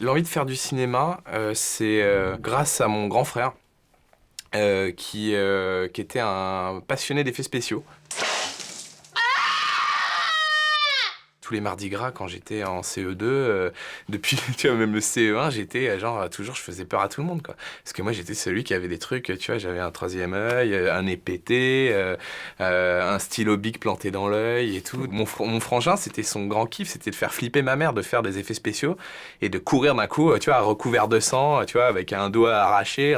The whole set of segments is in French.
L'envie de faire du cinéma, c'est grâce à mon grand frère, qui était un passionné d'effets spéciaux. Tous les mardis gras, quand j'étais en CE2, depuis tu vois, même le CE1, j'étais genre toujours, je faisais peur à tout le monde, quoi. Parce que moi, j'étais celui qui avait des trucs, tu vois, j'avais un troisième œil, un nez pété, un stylo bic planté dans l'œil et tout. Mon frangin, c'était son grand kiff, c'était de faire flipper ma mère, de faire des effets spéciaux et de courir d'un coup, tu vois, recouvert de sang, tu vois, avec un doigt arraché,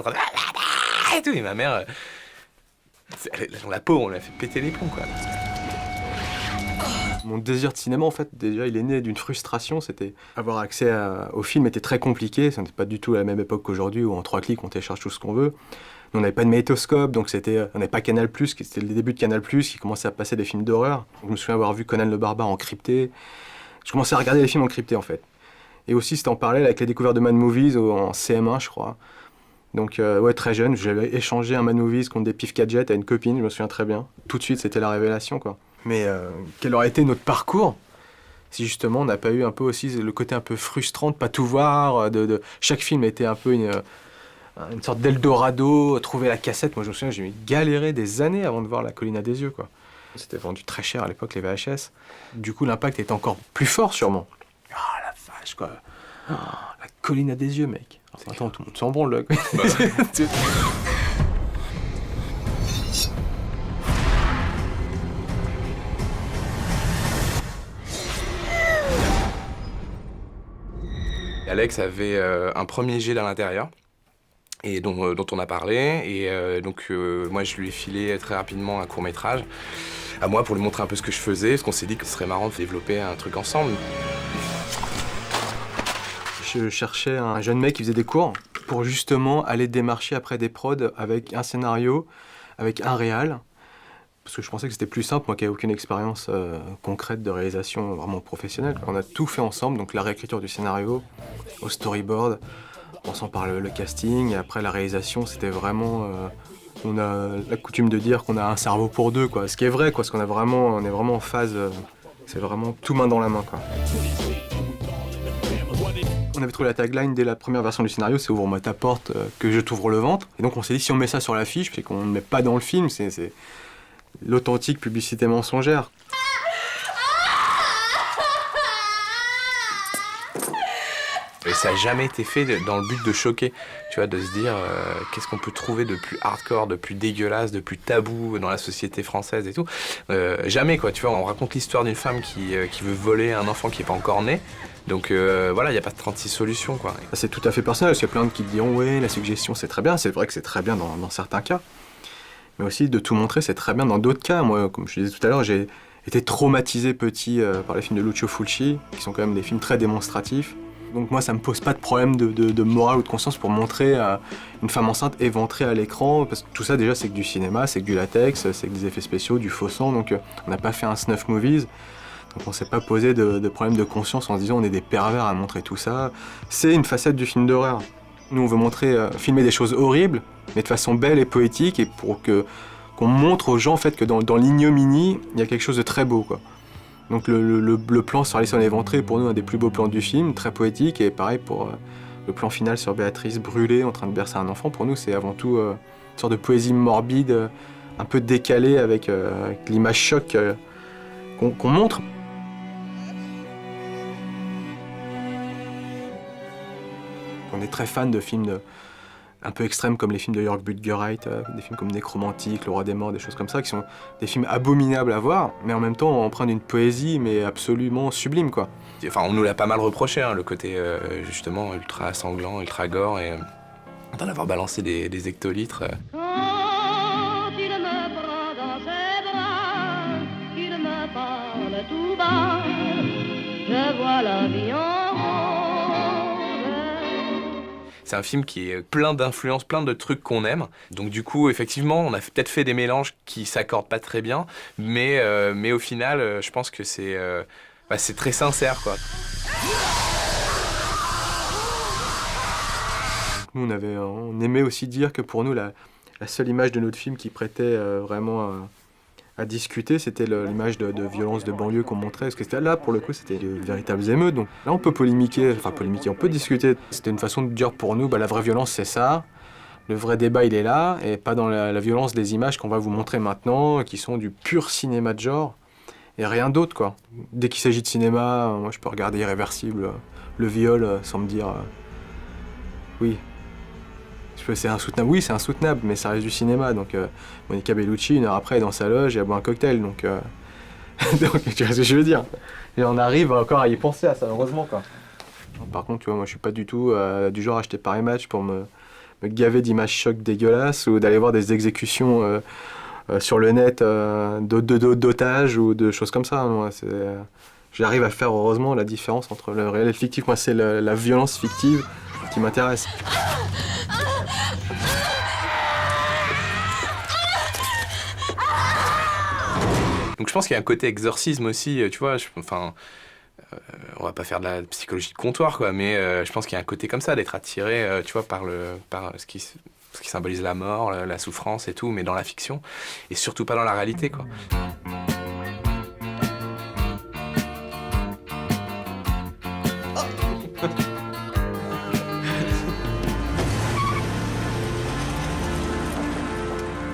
et tout. Et ma mère, la peau, on l'a fait péter les plombs, quoi. Mon désir de cinéma, en fait, déjà, il est né d'une frustration. C'était avoir accès au film était très compliqué. Ce n'était pas du tout à la même époque qu'aujourd'hui, où en 3 clics, on télécharge tout ce qu'on veut. Nous, on n'avait pas de magnétoscope, donc on n'avait pas Canal+, c'était le début de Canal+, qui commençait à passer des films d'horreur. Je me souviens avoir vu Conan le Barbare en crypté. Je commençais à regarder les films en crypté, en fait. Et aussi, c'était en parallèle avec les découvertes de Mad Movies en CM1, je crois. Donc, ouais, très jeune, j'avais échangé un Mad Movies contre des pif gadgets à une copine, je me souviens très bien. Tout de suite, c'était la révélation, quoi. Mais quel aurait été notre parcours si justement on n'a pas eu un peu aussi le côté un peu frustrant de pas tout voir, chaque film était un peu une sorte d'Eldorado, trouver la cassette. Moi je me souviens, j'ai galéré des années avant de voir La Colline à des yeux, quoi. C'était vendu très cher à l'époque, les VHS. Du coup l'impact était encore plus fort sûrement. Ah la vache, quoi. Ah, La Colline à des yeux, mec. Alors, attends, tout le monde s'en branle là, quoi. Alex avait un premier jet à l'intérieur, et dont on a parlé, et moi je lui ai filé très rapidement un court-métrage à moi pour lui montrer un peu ce que je faisais, parce qu'on s'est dit que ce serait marrant de développer un truc ensemble. Je cherchais un jeune mec qui faisait des cours pour justement aller démarcher après des prods avec un scénario, avec un réal. Parce que je pensais que c'était plus simple, moi qui n'avais aucune expérience concrète de réalisation vraiment professionnelle. On a tout fait ensemble, donc la réécriture du scénario, au storyboard, en passant par le casting, et après la réalisation, c'était vraiment... on a la coutume de dire qu'on a un cerveau pour deux, quoi. Ce qui est vrai, quoi, parce qu'on on est vraiment en phase... c'est vraiment tout main dans la main, quoi. On avait trouvé la tagline dès la première version du scénario, c'est « Ouvre-moi ta porte, que je t'ouvre le ventre ». Et donc on s'est dit, si on met ça sur l'affiche, c'est qu'on ne met pas dans le film, c'est l'authentique publicité mensongère. Et ça n'a jamais été fait dans le but de choquer, tu vois, de se dire qu'est-ce qu'on peut trouver de plus hardcore, de plus dégueulasse, de plus tabou dans la société française et tout. Jamais, quoi, tu vois, on raconte l'histoire d'une femme qui veut voler un enfant qui n'est pas encore né. Donc voilà, il n'y a pas de 36 solutions, quoi. C'est tout à fait personnel, parce qu'il y a plein de qui te diront « Ouais, la suggestion c'est très bien », c'est vrai que c'est très bien dans certains cas. Mais aussi, de tout montrer, c'est très bien dans d'autres cas. Moi, comme je disais tout à l'heure, j'ai été traumatisé petit par les films de Lucio Fulci, qui sont quand même des films très démonstratifs. Donc moi, ça me pose pas de problème de morale ou de conscience pour montrer une femme enceinte éventrée à l'écran, parce que tout ça, déjà, c'est que du cinéma, c'est que du latex, c'est que des effets spéciaux, du faux sang, donc on n'a pas fait un snuff movies. Donc on s'est pas posé de problème de conscience en se disant on est des pervers à montrer tout ça. C'est une facette du film d'horreur. Nous, on veut montrer, filmer des choses horribles, mais de façon belle et poétique, et pour qu'on montre aux gens en fait, que dans l'ignominie, il y a quelque chose de très beau, quoi. Donc le plan sur Alison éventrée, pour nous, un des plus beaux plans du film, très poétique, et pareil pour le plan final sur Béatrice brûlée en train de bercer un enfant. Pour nous, c'est avant tout une sorte de poésie morbide, un peu décalée avec l'image choc qu'on montre. On est très fan de films un peu extrêmes comme les films de Jörg Buttgereit, des films comme Nécromantique, Le Roi des Morts, des choses comme ça, qui sont des films abominables à voir, mais en même temps empreints d'une poésie, mais absolument sublime, quoi. Enfin, on nous l'a pas mal reproché, hein, le côté justement ultra sanglant, ultra gore, et d'en avoir balancé des hectolitres. Quand il me prend dans ses bras, qu'il me parle tout bas, je vois la vie en C'est un film qui est plein d'influences, plein de trucs qu'on aime. Donc du coup, effectivement, on a peut-être fait des mélanges qui s'accordent pas très bien, mais au final, je pense que c'est très sincère, quoi. Nous, on aimait aussi dire que pour nous, la seule image de notre film qui prêtait vraiment à discuter, c'était l'image de violence de banlieue qu'on montrait, parce que c'était là, pour le coup, c'était de véritables émeutes. Donc là, on peut polémiquer, on peut discuter. C'était une façon de dire pour nous, la vraie violence, c'est ça. Le vrai débat, il est là, et pas dans la violence des images qu'on va vous montrer maintenant, qui sont du pur cinéma de genre, et rien d'autre, quoi. Dès qu'il s'agit de cinéma, moi, je peux regarder Irréversible, le viol, sans me dire... oui. C'est insoutenable, oui, c'est insoutenable, mais ça reste du cinéma. Donc, Monica Bellucci, une heure après, est dans sa loge et elle boit un cocktail. Donc, donc, tu vois ce que je veux dire. Et on arrive encore à y penser à ça, heureusement, quoi. Par contre, tu vois, moi, je suis pas du tout du genre à acheter Paris Match pour me gaver d'images chocs dégueulasses ou d'aller voir des exécutions sur le net d'otages ou de choses comme ça. Moi, j'arrive à faire, heureusement, la différence entre le réel et le fictif. Moi, c'est la violence fictive qui m'intéresse. Donc je pense qu'il y a un côté exorcisme aussi, tu vois, on va pas faire de la psychologie de comptoir, quoi, mais je pense qu'il y a un côté comme ça, d'être attiré, tu vois, par ce qui symbolise la mort, la souffrance et tout, mais dans la fiction, et surtout pas dans la réalité, quoi.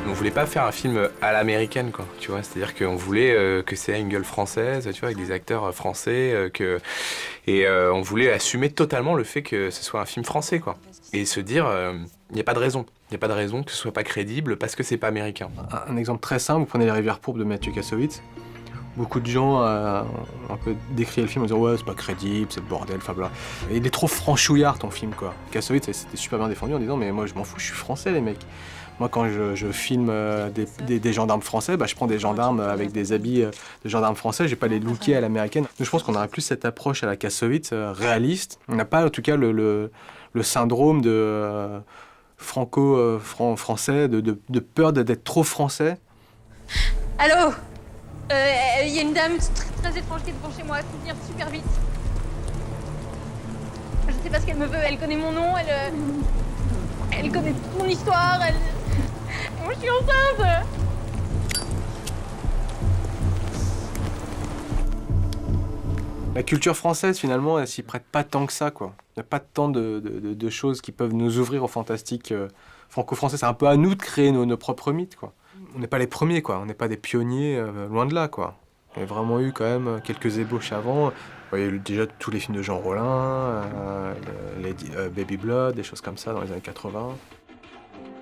On voulait pas faire un film à l'américaine, quoi, tu vois, c'est-à-dire qu'on voulait que c'est une gueule française, tu vois, avec des acteurs français, on voulait assumer totalement le fait que ce soit un film français, quoi, et se dire, il n'y a pas de raison. Il n'y a pas de raison que ce soit pas crédible parce que c'est pas américain. Un exemple très simple, vous prenez Les Rivières pourpres de Mathieu Kassovitz. Beaucoup de gens ont un peu décrié le film en disant ouais, c'est pas crédible, c'est le bordel, enfin voilà. Et il est trop franchouillard ton film, quoi. Kassovitz c'était super bien défendu en disant mais moi je m'en fous, je suis français les mecs. Moi quand je filme des gendarmes français, je prends des gendarmes avec des habits de gendarmes français, je vais pas les looker à l'américaine. Donc, je pense qu'on aurait plus cette approche à la Kassovitz, réaliste. On n'a pas en tout cas le syndrome de franco-français, de peur d'être trop français. Allô? Il y a une dame très étrange qui est devant chez moi, elle faut venir super vite. Je sais pas ce qu'elle me veut, elle connaît mon nom, elle connaît toute mon histoire, moi je suis enceinte. La culture française, finalement, elle s'y prête pas tant que ça, quoi. Il n'y a pas tant de choses qui peuvent nous ouvrir au fantastique franco-français. C'est un peu à nous de créer nos propres mythes, quoi. On n'est pas les premiers, quoi. On n'est pas des pionniers, loin de là, quoi. Il y a vraiment eu quand même quelques ébauches avant. Il y a eu déjà tous les films de Jean Rollin, Baby Blood, des choses comme ça dans les années 80.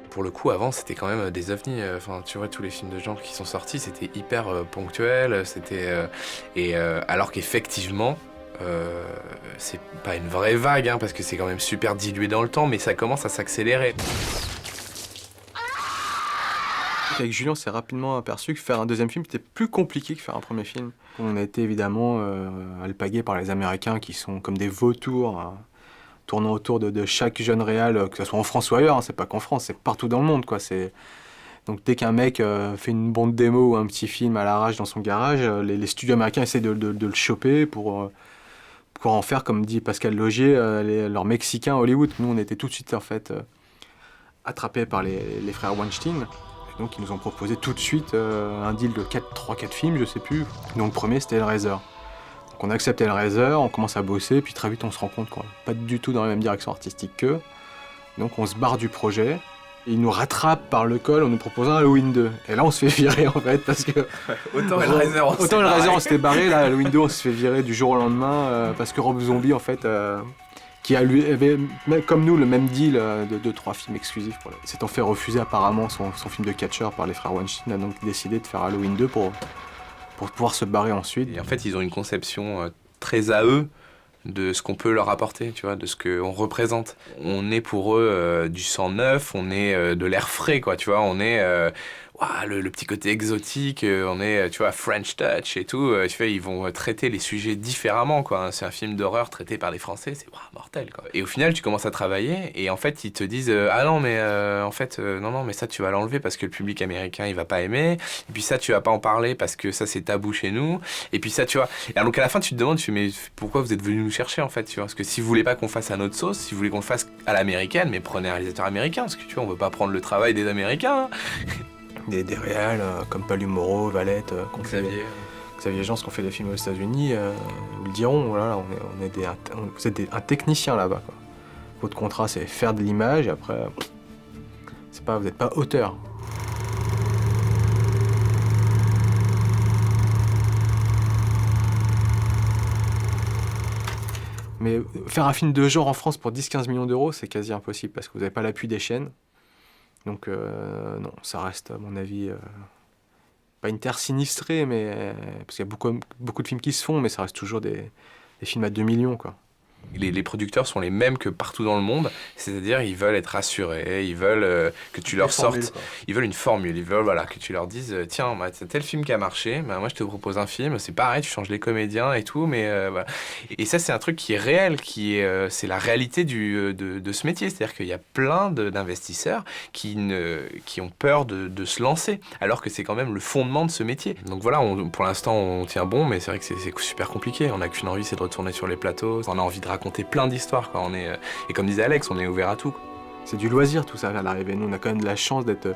Pour le coup, avant, c'était quand même des ovnis. Enfin, tu vois, tous les films de genre qui sont sortis, c'était hyper ponctuel. Alors qu'effectivement, c'est pas une vraie vague, hein, parce que c'est quand même super dilué dans le temps, mais ça commence à s'accélérer. Avec Julien, on s'est rapidement aperçu que faire un deuxième film, c'était plus compliqué que faire un premier film. On a été évidemment alpagués par les Américains qui sont comme des vautours, hein, tournant autour de chaque jeune réal, que ce soit en France ou ailleurs, hein, c'est pas qu'en France, c'est partout dans le monde, quoi. Donc dès qu'un mec fait une bande démo ou un petit film à l'arrache dans son garage, les studios américains essaient de le choper pour en faire, comme dit Pascal Logier, leurs Mexicains Hollywood. Nous, on était tout de suite en fait attrapés par les frères Weinstein. Donc ils nous ont proposé tout de suite un deal de 3-4 films, je sais plus. Donc le premier c'était Hellraiser. Donc on a accepté Hellraiser, on commence à bosser, puis très vite on se rend compte qu'on n'est pas du tout dans la même direction artistique qu'eux. Donc on se barre du projet. Et ils nous rattrapent par le col en nous proposant Halloween 2. Et là on se fait virer en fait parce que... Autant Hellraiser on s'était barré, là Halloween 2 on se fait virer du jour au lendemain parce que Rob Zombie en fait... qui avait, comme nous, le même deal de 3 films exclusifs. S'étant fait refuser apparemment son film de catcheur par les frères Weinstein, a donc décidé de faire Halloween 2 pour pouvoir se barrer ensuite. Et en fait, ils ont une conception très à eux de ce qu'on peut leur apporter, tu vois, de ce qu'on représente. On est pour eux du sang neuf, on est de l'air frais, quoi, tu vois, on est... le petit côté exotique, on est, tu vois, French touch et tout, tu vois, ils vont traiter les sujets différemment, quoi. C'est un film d'horreur traité par des Français, c'est mortel, quoi. Et au final, tu commences à travailler et en fait, ils te disent ah non, mais en fait, non, mais ça, tu vas l'enlever parce que le public américain, il va pas aimer. Et puis ça, tu vas pas en parler parce que ça, c'est tabou chez nous. Et puis ça, tu vois. Et donc à la fin, tu te demandes, mais pourquoi vous êtes venus nous chercher, en fait, tu vois? Parce que si vous voulez pas qu'on fasse à notre sauce, si vous voulez qu'on le fasse à l'américaine, mais prenez un réalisateur américain, parce que tu vois, on veut pas prendre le travail des Américains. Hein. des réals comme Palus Moreau, Valette, Xavier Jean, qui ont fait des films aux États-Unis, ils le diront, voilà, vous êtes un technicien là-bas, quoi. Votre contrat, c'est faire de l'image, et après, vous n'êtes pas auteur. Mais faire un film de genre en France pour 10-15 millions d'euros, c'est quasi impossible, parce que vous n'avez pas l'appui des chaînes. Donc non, ça reste, à mon avis, pas une terre sinistrée, mais parce qu'il y a beaucoup de films qui se font, mais ça reste toujours des films à 2 millions, quoi. Les producteurs sont les mêmes que partout dans le monde, c'est-à-dire ils veulent être rassurés, ils veulent que tu leur sortes, ils veulent une formule, ils veulent voilà, que tu leur dises tiens, bah, c'est tel film qui a marché, bah, moi je te propose un film, c'est pareil, tu changes les comédiens et tout, mais voilà. Et ça c'est un truc qui est réel, c'est la réalité de ce métier, c'est-à-dire qu'il y a plein d'investisseurs qui ont peur de se lancer, alors que c'est quand même le fondement de ce métier. Donc voilà, pour l'instant on tient bon, mais c'est vrai que c'est super compliqué, on n'a qu'une envie, c'est de retourner sur les plateaux, on a envie de raconter plein d'histoires, quoi. Et comme disait Alex, on est ouvert à tout, quoi. C'est du loisir tout ça à l'arrivée. Nous on a quand même de la chance d'être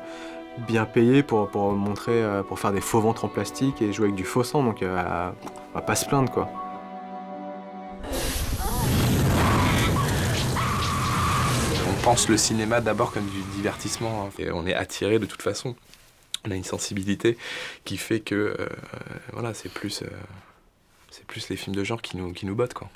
bien payés pour montrer, pour faire des faux ventres en plastique et jouer avec du faux sang, donc on va pas se plaindre, quoi. On pense le cinéma d'abord comme du divertissement, hein. Et on est attiré de toute façon. On a une sensibilité qui fait que voilà, c'est plus les films de genre qui nous bottent, quoi.